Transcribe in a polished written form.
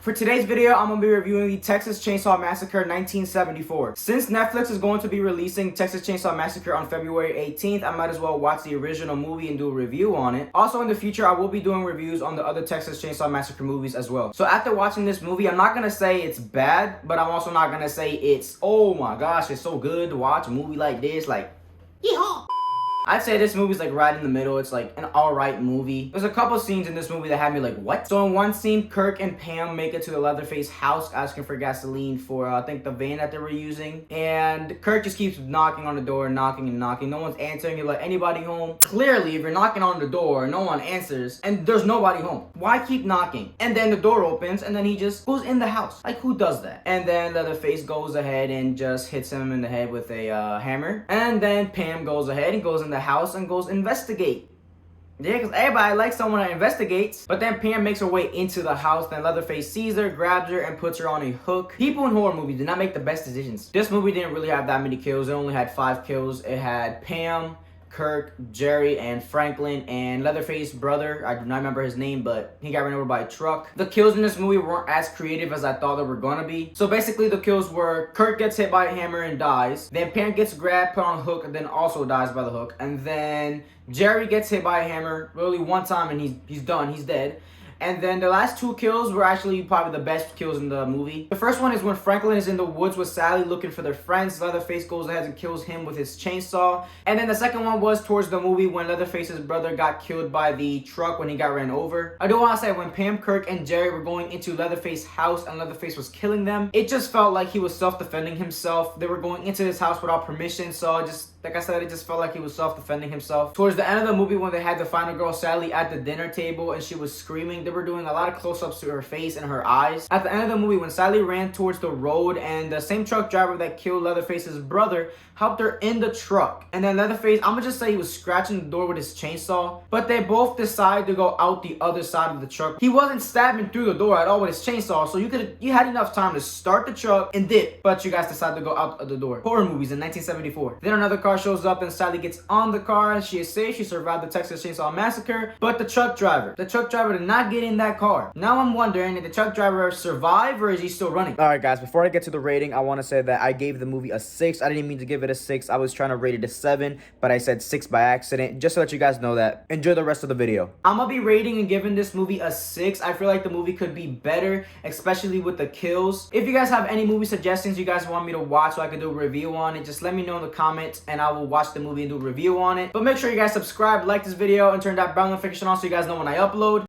For today's video, I'm going to be reviewing the Texas Chainsaw Massacre 1974. Since Netflix is going to be releasing Texas Chainsaw Massacre on February 18th, I might as well watch the original movie and do a review on it. Also, in the future, I will be doing reviews on the other Texas Chainsaw Massacre movies as well. So after watching this movie, I'm not going to say it's bad, but I'm also not going to say it's, oh my gosh, it's so good to watch a movie like this. Like, yeehaw! I'd say this movie's like right in the middle. It's like an alright movie. There's a couple scenes in this movie that had me like, what? So in one scene, Kirk and Pam make it to the Leatherface house asking for gasoline for, I think, the van that they were using. And Kirk just keeps knocking on the door, knocking and knocking. No one's answering. You're like, anybody home? Clearly, if you're knocking on the door, no one answers, and there's nobody home. Why keep knocking? And then the door opens, and then he just goes in the house. Like, who does that? And then Leatherface goes ahead and just hits him in the head with a hammer. And then Pam goes ahead and goes in the house and goes investigate. Yeah, because everybody likes someone that investigates. But then Pam makes her way into the house. Then Leatherface sees her, grabs her, and puts her on a hook. People in horror movies do not make the best decisions. This movie didn't really have that many kills. It only had 5 kills. It had Pam, Kirk, Jerry, and Franklin, and Leatherface's brother. I do not remember his name, but he got run over by a truck. The kills in this movie weren't as creative as I thought they were gonna be. So basically the kills were Kirk gets hit by a hammer and dies. Then Pam gets grabbed, put on a hook, and then also dies by the hook. And then Jerry gets hit by a hammer really one time and he's done, he's dead. And then the last 2 kills were actually probably the best kills in the movie. The first one is when Franklin is in the woods with Sally looking for their friends. Leatherface goes ahead and kills him with his chainsaw. And then the second one was towards the movie when Leatherface's brother got killed by the truck when he got ran over. I do want to say when Pam, Kirk, and Jerry were going into Leatherface's house and Leatherface was killing them, it just felt like he was self-defending himself. They were going into his house without permission, so like I said, it just felt like he was self-defending himself. Towards the end of the movie when they had the final girl Sally at the dinner table and she was screaming, they were doing a lot of close-ups to her face and her eyes. At the end of the movie when Sally ran towards the road and the same truck driver that killed Leatherface's brother helped her in the truck. And then Leatherface, I'm gonna just say he was scratching the door with his chainsaw, but they both decided to go out the other side of the truck. He wasn't stabbing through the door at all with his chainsaw, so you had enough time to start the truck and dip, but you guys decided to go out of the door. Horror movies in 1974. Then another car shows up and Sally gets on the car and she is safe. She survived the Texas Chainsaw Massacre, but the truck driver did not get in that car. Now I'm wondering, did the truck driver survive or is he still running? Alright guys, before I get to the rating, I want to say that I gave the movie a 6. I didn't mean to give it a 6. I was trying to rate it a 7, but I said 6 by accident, just to let you guys know that. Enjoy the rest of the video. I'm gonna be rating and giving this movie a 6. I feel like the movie could be better, especially with the kills. If you guys have any movie suggestions you guys want me to watch so I can do a review on it, just let me know in the comments and I will watch the movie and do a review on it. But make sure you guys subscribe, like this video, and turn that bell notification on so you guys know when I upload.